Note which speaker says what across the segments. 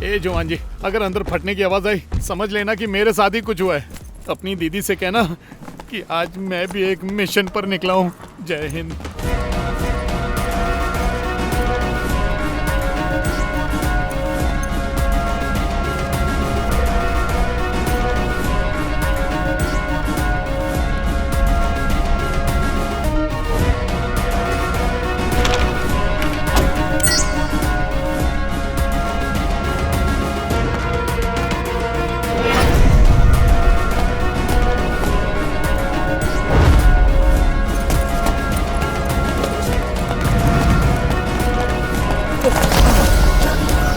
Speaker 1: ए जवान जी, अगर अंदर फटने की आवाज आई समझ लेना कि मेरे साथ ही कुछ हुआ है। अपनी दीदी से कहना कि आज मैं भी एक मिशन पर निकला हूँ। जय Hind.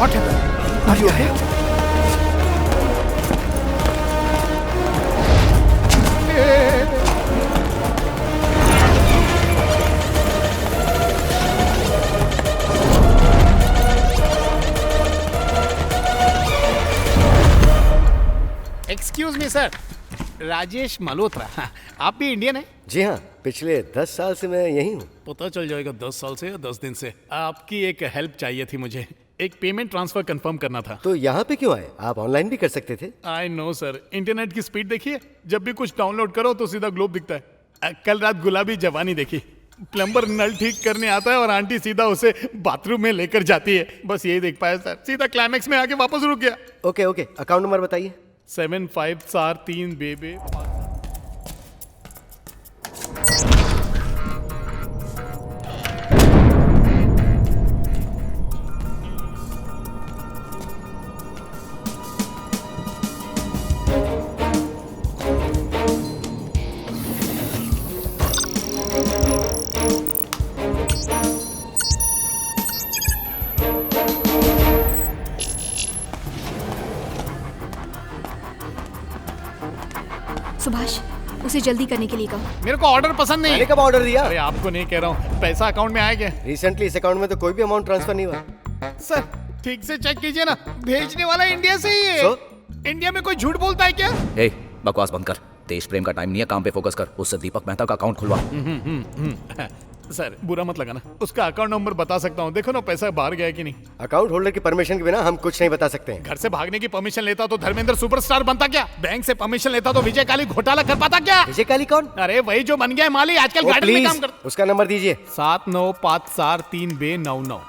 Speaker 2: What happened? Are you okay?
Speaker 1: Excuse me sir, Rajesh Malhotra. आप भी इंडियन हैं?
Speaker 3: जी हाँ, पिछले 10 साल से मैं यहीं हूँ।
Speaker 1: पता चल जाएगा 10 साल से या 10 दिन से। आपकी एक हेल्प चाहिए थी मुझे। एक पेमेंट ट्रांसफर कंफर्म करना था।
Speaker 3: तो यहाँ पे क्यों आए? आप ऑनलाइन भी कर सकते थे।
Speaker 1: आई नो सर, इंटरनेट की स्पीड देखिए, जब भी कुछ डाउनलोड करो तो सीधा ग्लोब दिखता है। कल रात गुलाबी जवानी देखी, प्लम्बर नल ठीक करने आता है और आंटी सीधा उसे बाथरूम में लेकर जाती है। बस यही देख पाया सर, सीधा क्लाइमेक्स में आके वापस रुक गया।
Speaker 3: ओके ओके, अकाउंट नंबर बताइए।
Speaker 1: 7543 बेबे।
Speaker 4: सुभाष, उसे जल्दी करने के लिए कहो।
Speaker 1: मेरे को ऑर्डर पसंद नहीं
Speaker 3: मैंने
Speaker 1: है।
Speaker 3: कब ऑर्डर दिया?
Speaker 1: अरे आपको नहीं कह रहा हूँ, पैसा अकाउंट में आया क्या?
Speaker 3: रिसेंटली इस अकाउंट में तो कोई भी अमाउंट ट्रांसफर नहीं हुआ।
Speaker 1: सर ठीक से चेक कीजिए ना, भेजने वाला इंडिया से ही है।
Speaker 3: So?
Speaker 1: इंडिया में कोई झूठ बोलता है क्या?
Speaker 5: ए, बकवास बंद कर। देश प्रेम का टाइम नहीं है, काम पे फोकस कर। उससे दीपक मेहता का अकाउंट खुलवा।
Speaker 1: सर बुरा मत लगाना, उसका अकाउंट नंबर बता सकता हूँ। देखो ना पैसा बाहर गया कि नहीं।
Speaker 3: अकाउंट होल्डर की परमिशन के बिना हम कुछ नहीं बता सकते हैं।
Speaker 1: घर से भागने की परमिशन लेता तो धर्मेंद्र सुपरस्टार बनता क्या? बैंक से परमिशन लेता तो विजय काली घोटाला कर पाता क्या?
Speaker 3: विजय काली कौन?
Speaker 1: अरे वही जो बन गया है माली, आजकल गार्डन में काम
Speaker 3: प्लीज
Speaker 1: करता।
Speaker 3: उसका नंबर दीजिए।
Speaker 1: 7954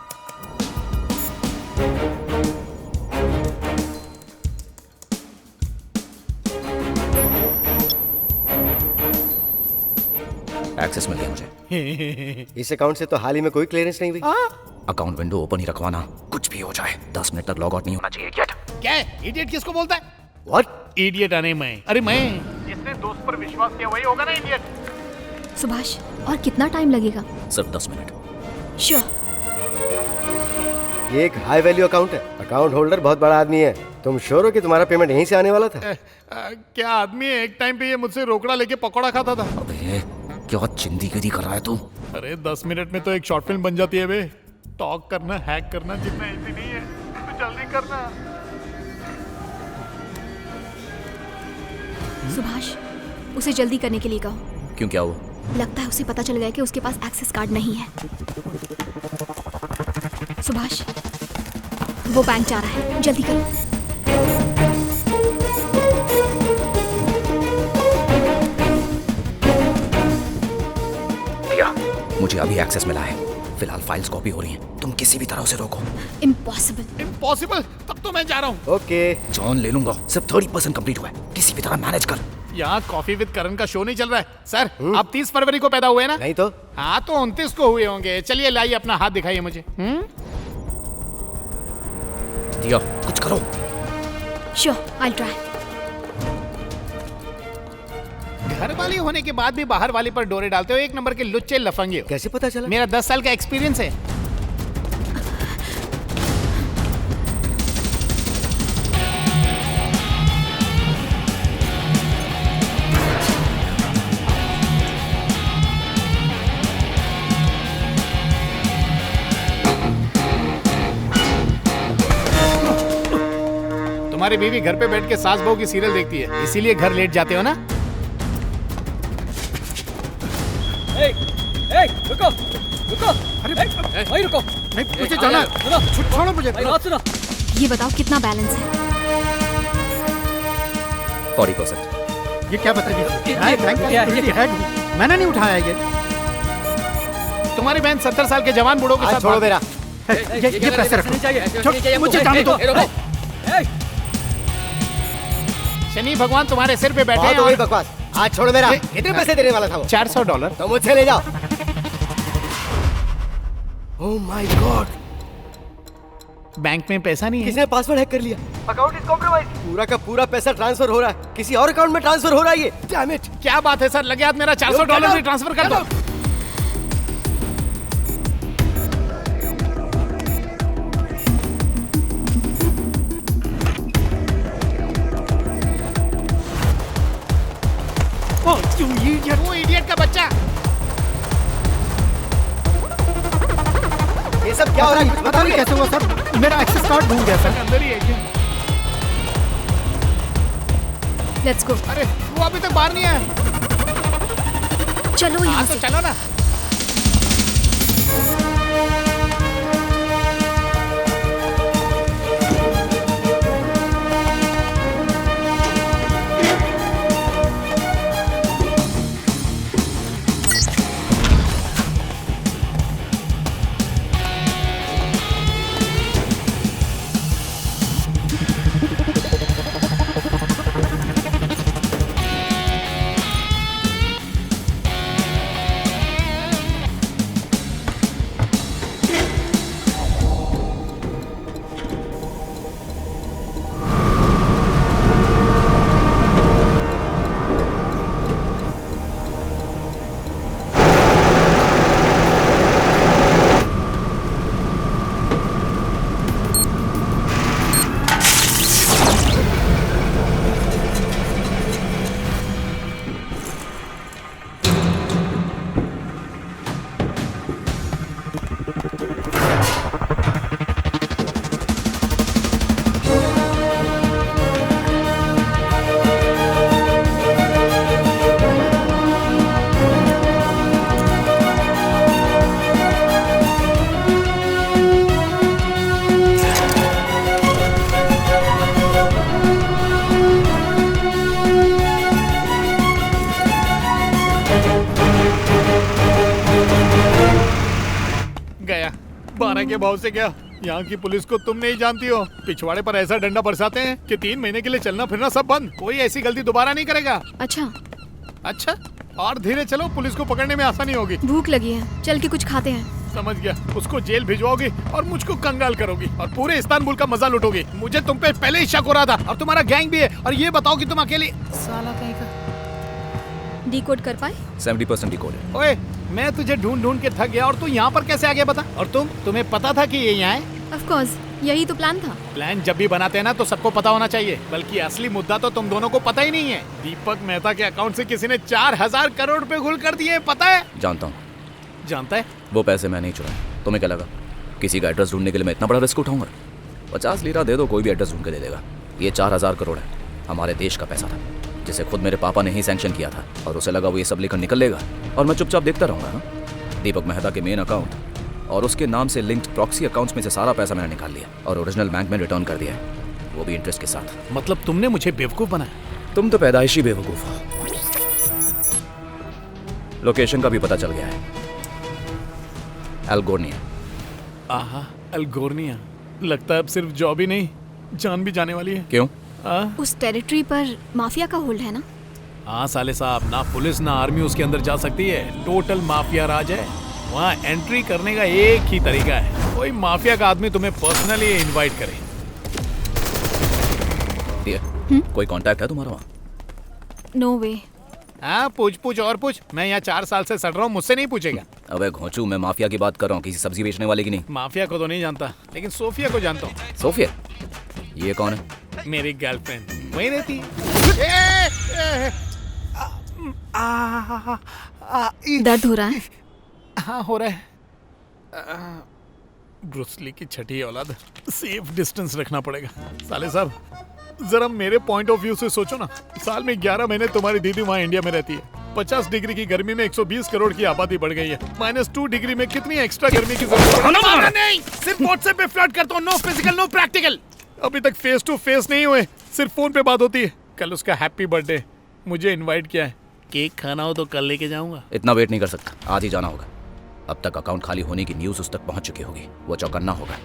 Speaker 5: एक्सेस मिल गया मुझे।
Speaker 3: इस अकाउंट से तो हाल ही में कोई क्लियरेंस नहीं हुई।
Speaker 5: अकाउंट विंडो ओपन ही रखवाना, कुछ भी हो जाए 10 मिनट तक लॉग आउट नहीं होना चाहिए। गेट।
Speaker 1: क्या है? इडियट किसको बोलता है?
Speaker 3: व्हाट?
Speaker 1: इडियट अरे मैं। अरे मैं जिसने दोस्त पर विश्वास किया वही होगा ना इडियट।
Speaker 4: सुभाष, और कितना टाइम लगेगा?
Speaker 5: सिर्फ 10 मिनट।
Speaker 4: श्योर।
Speaker 3: ये एक हाई वैल्यू अकाउंट है। अकाउंट होल्डर बहुत बड़ा आदमी है। तुम श्योर हो कि तुम्हारा पेमेंट यहीं से आने वाला था?
Speaker 1: क्या आदमी है? एक टाइम पे ये मुझसे रोकड़ा लेके पकौड़ा खाता था।
Speaker 5: अबे क्या चिंदीगिरी कर रहा है तू?
Speaker 1: अरे 10 मिनट में तो एक शॉर्ट फिल्म बन जाती है बे। टॉक करना, हैक करना जितना इजी नहीं है, तो जल्दी करना।
Speaker 4: सुभाष, उसे जल्दी करने के लिए कहो।
Speaker 5: क्यों, क्या हुआ?
Speaker 4: लगता है उसे पता चल गया कि उसके पास एक्सेस कार्ड नहीं है। सुभाष, वो बैंक जा रहा है, जल्दी करो।
Speaker 5: मुझे अभी एक्सेस मिला है। फिलहाल फाइल्स कॉपी हो रही हैं। तुम किसी भी तरह उसे रोको।
Speaker 4: इम्पॉसिबल।
Speaker 1: इम्पॉसिबल? तब तो मैं जा रहा हूँ।
Speaker 3: ओके।
Speaker 5: जान ले लूंगा। सिर्फ 30% कंप्लीट हुआ है। किसी भी तरह मैनेज कर।
Speaker 1: यहाँ कॉफी विद करण का शो नहीं चल रहा है सर। आप 30 फरवरी को पैदा हुए ना?
Speaker 3: नहीं तो?
Speaker 1: हाँ तो 29 को हुए होंगे। चलिए लाइए अपना हाथ दिखाइए मुझे।
Speaker 5: दिया, कुछ करो।
Speaker 4: Sure, I will try.
Speaker 1: घर वाली होने के बाद भी बाहर वाली पर डोरे डालते हो। एक नंबर के लुच्चे लफंगे हो।
Speaker 3: कैसे पता चला?
Speaker 1: मेरा 10 साल का एक्सपीरियंस है। तुम्हारी बीवी घर पे बैठ के सास बहू की सीरियल देखती है, इसीलिए घर लेट जाते हो ना?
Speaker 2: रुको रुको। अरे भाई रुको।
Speaker 1: नहीं मुझे जाना है।
Speaker 2: छोड़ो मुझे। बात सुनो।
Speaker 4: ये बताओ कितना बैलेंस है?
Speaker 5: 40%।
Speaker 2: ये क्या बदतमीजी है? बैंक का security head हूँ। मैंने नहीं उठाया ये।
Speaker 1: तुम्हारी बहन 70 साल के जवान बूढ़ों के
Speaker 3: आज
Speaker 1: साथ
Speaker 3: छोड़ो मेरा।
Speaker 2: ये पैसे रखो। मुझे जाने दो।
Speaker 1: शनि भगवान तुम्हारे सिर पे बैठे
Speaker 3: बहुत
Speaker 1: हैं
Speaker 3: हो गई
Speaker 1: और
Speaker 3: बकवास। आज छोड़ो मेरा। कितने पैसे देने वाला था वो?
Speaker 1: $400।
Speaker 3: तो मुझसे ले जाओ। ओह माय गॉड,
Speaker 1: बैंक में पैसा नहीं है।
Speaker 3: किसने पासवर्ड हैक कर लिया? Account is compromised. पूरा का पूरा पैसा ट्रांसफर हो रहा है, किसी और अकाउंट में ट्रांसफर हो रहा है ये। Damn it.
Speaker 1: क्या बात है सर, लगे हाथ मेरा $400 भी ट्रांसफर कर दो।
Speaker 2: ओह, you idiot!
Speaker 1: वो इडियट का बच्चा।
Speaker 3: ये सब क्या हो रहा है? कुछ
Speaker 2: पता नहीं कैसे हुआ सर, मेरा एक्सेस कार्ड भूल गया सर।
Speaker 1: अंदर ही है क्या?
Speaker 4: Let's go.
Speaker 1: अरे वो अभी तक बाहर नहीं आया।
Speaker 4: चलो यहाँ
Speaker 1: हाँ तो
Speaker 4: से।
Speaker 1: चलो ना। गया 12 के भाव से गया। यहाँ की पुलिस को तुम नहीं जानती हो, पिछवाड़े पर ऐसा डंडा बरसाते हैं कि 3 महीने के लिए चलना फिरना सब बंद। कोई ऐसी गलती दोबारा नहीं करेगा।
Speaker 4: अच्छा,
Speaker 1: अच्छा, और धीरे चलो, पुलिस को पकड़ने में आसानी होगी।
Speaker 4: भूख लगी है, चल के कुछ खाते हैं।
Speaker 1: समझ गया। उसको जेल भिजवाओगी और मुझको कंगाल करोगी और पूरे इस्तांबुल का मजा लूटोगी। मुझे तुम पे पहले ही शक हो रहा था, अब तुम्हारा गैंग भी है। और ये बताओ कि तुम अकेली साला कहीं का।
Speaker 4: डिकोड कर पाए?
Speaker 5: 70% डिकोड है।
Speaker 1: ओए, मैं तुझे ढूंढ ढूंढ के थक गया और तू यहाँ पर कैसे आ गया बता। और तुम्हें पता था कि ये यहाँ है?
Speaker 4: ऑफ कोर्स, यही तो प्लान था।
Speaker 1: प्लान जब भी बनाते हैं ना तो सबको पता होना चाहिए, बल्कि असली मुद्दा तो तुम दोनों को पता ही नहीं है। दीपक मेहता के अकाउंट से किसी ने 4000 करोड़ रुपए गुल कर दिए, पता है?
Speaker 5: जानता हूँ।
Speaker 1: जानता है?
Speaker 5: वो पैसे मैं नहीं चुराए। तुम्हें क्या लगा किसी का एड्रेस ढूंढने के लिए मैं इतना बड़ा रिस्क उठाऊंगा? 50 लीरा दे दो, कोई भी एड्रेस ढूंढ के दे देगा। ये 4000 करोड़ है, हमारे देश का पैसा था, जिसे खुद मेरे पापा ने ही सैंक्शन किया था। और उसे लगा वो ये सब लेकर निकल लेगा और मैं चुपचाप देखता रहूंगा। हाँ? दीपक मेहता के मेन अकाउंट और उसके नाम से लिंक्ड प्रॉक्सी अकाउंट्स में से सारा पैसा मैंने निकाल लिया और ओरिजिनल बैंक में रिटर्न कर दिया, वो भी इंटरेस्ट के साथ।
Speaker 1: मतलब तुमने मुझे बेवकूफ बनाया?
Speaker 5: तुम तो पैदाइशी बेवकूफ हो। लोकेशन का भी पता चल गया है, एल्गोर्निया।
Speaker 1: आहा, एल्गोर्निया। लगता है अब सिर्फ जॉब ही नहीं, जान भी जाने वाली है।
Speaker 5: क्यों?
Speaker 4: उस टेरिटरी पर माफिया का होल्ड है ना?
Speaker 1: हाँ साले साहब, ना पुलिस ना आर्मी उसके अंदर जा सकती है। टोटल माफिया राज है। वहाँ एंट्री करने का एक ही तरीका है, कोई माफिया का आदमी तुम्हें पर्सनली इनवाइट करे।
Speaker 5: कोई कांटेक्ट है तुम्हारा वहाँ?
Speaker 4: नो वे।
Speaker 1: हाँ, पूछ और पूछ। मैं यहाँ 4 साल से सड़ रहा हूँ, मुझसे नहीं पूछेगा।
Speaker 5: अबे घोंचू, मैं माफिया की बात कर रहा हूँ, किसी सब्जी बेचने वाले की नहीं।
Speaker 1: माफिया को तो नहीं जानता, लेकिन सोफिया को जानता हूँ।
Speaker 5: सोफिया? ये कौन है?
Speaker 1: मेरी गर्लफ्रेंड वहीं रहती है।
Speaker 4: दर्द हो रहा है?
Speaker 1: हाँ हो रहा है। ब्रूसली की छठी औलाद, सेफ डिस्टेंस रखना पड़ेगा। साले साहब, जरा मेरे पॉइंट ऑफ व्यू से सोचो ना। साल में 11 महीने तुम्हारी दीदी वहाँ इंडिया में रहती है। 50 डिग्री की गर्मी में 120 करोड़ की आबादी बढ़ गई है। -2 डिग्री में कितनी एक्स्ट्रा गर्मी की जरूरत है? नहीं, सिर्फ व्हाट्सएप पे फ्लर्ट करता हूँ। No physical, no practical. अभी तक फेस टू फेस नहीं हुए, सिर्फ फोन पे बात होती है। कल उसका हैप्पी बर्थडे, मुझे इनवाइट किया है। केक खाना हो तो कल लेके जाऊंगा।
Speaker 5: इतना वेट नहीं कर सकता, आज ही जाना होगा। अब तक अकाउंट खाली होने की न्यूज़ उस तक पहुंच चुकी होगी। वो चौकन्ना होगा।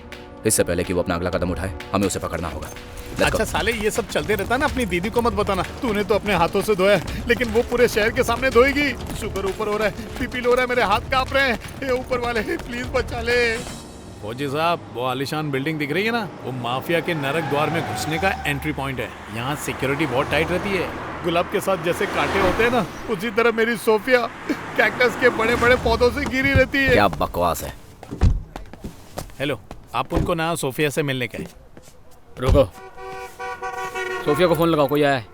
Speaker 5: इससे पहले कि वो अपना अगला कदम उठाए, हमें उसे पकड़ना होगा। Let's
Speaker 1: अच्छा
Speaker 5: go.
Speaker 1: साले, ये सब चलते रहता ना, अपनी दीदी को मत बताना। तूने तो अपने हाथों से धोया, लेकिन वो पूरे शहर के सामने धोएगी। शुगर ऊपर हो रहा है, बीपी लो रहा है, मेरे हाथ कांप रहे हैं। ये ऊपर वाले प्लीज बचा ले। फौजी साहब, वो आलिशान बिल्डिंग दिख रही है ना, वो माफिया के नरक द्वार में घुसने का एंट्री पॉइंट है। यहाँ सिक्योरिटी बहुत टाइट रहती है। गुलाब के साथ जैसे कांटे होते हैं ना, उसी तरह मेरी सोफिया कैक्टस के बड़े बड़े पौधों से घिरी रहती है।
Speaker 5: क्या बकवास है।
Speaker 1: हेलो, आप उनको ना सोफिया से मिलने का है।
Speaker 2: रुको, सोफिया को फोन लगाओ, कोई आया है।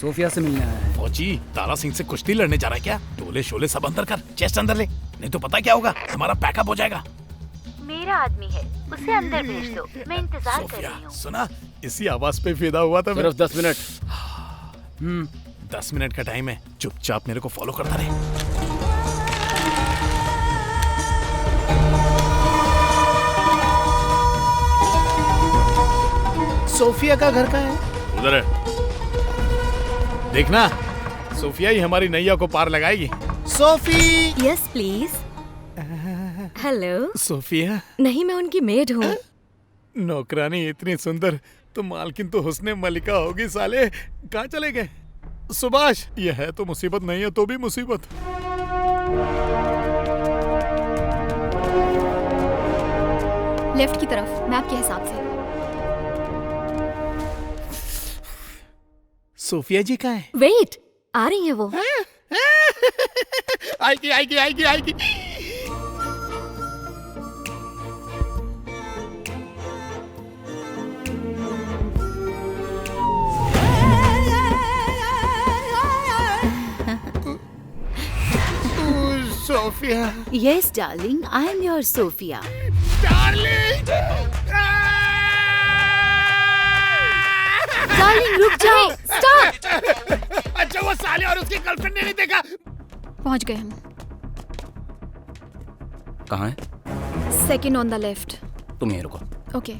Speaker 2: सोफिया से मिलने आया है।
Speaker 1: फौजी, तारा सिंह से कुश्ती लड़ने जा रहा है क्या? टोले शोले सब अंदर कर, चेस्ट अंदर ले, नहीं तो पता क्या होगा, हमारा पैकअप हो जाएगा।
Speaker 6: मेरा आदमी है, उसे अंदर भेज दो, मैं इंतजार कर
Speaker 1: सोफिया,
Speaker 6: रही हूँ।
Speaker 1: सुना, इसी आवाज पे फिदा हुआ था मैं।
Speaker 2: सिर्फ 10 मिनट।
Speaker 1: 10 मिनट का टाइम है, चुपचाप मेरे को फॉलो करता रहे। सोफिया का घर कहाँ है? उधर है, देखना, सोफिया ही हमारी नैया को पार लगाएगी। Sophie!
Speaker 4: Yes please. Hello.
Speaker 1: Sophia?
Speaker 4: नहीं, मैं उनकी मेड हूँ।
Speaker 1: नौकरानी इतनी सुंदर तो मालकिन तो हुस्ने मलिका होगी। साले कहाँ चले गए? सुभाष, ये है तो मुसीबत, नहीं है तो भी मुसीबत।
Speaker 4: लेफ्ट की तरफ, मैप के हिसाब से।
Speaker 1: सोफिया जी कहाँ है?
Speaker 4: वेट, आ रही है वो।
Speaker 1: आएगी आएगी आएगी आएगी। Sophia
Speaker 6: yes darling, I am your Sophia.
Speaker 1: Darling,
Speaker 6: darling रुक जाओ, स्टॉप।
Speaker 1: अच्छा वो साले और उसकी गर्लफ्रेंड ने नहीं देखा।
Speaker 4: पहुंच गए हम।
Speaker 5: कहाँ है?
Speaker 4: Second on the left.
Speaker 5: तुम यहीं रुको।
Speaker 4: ओके।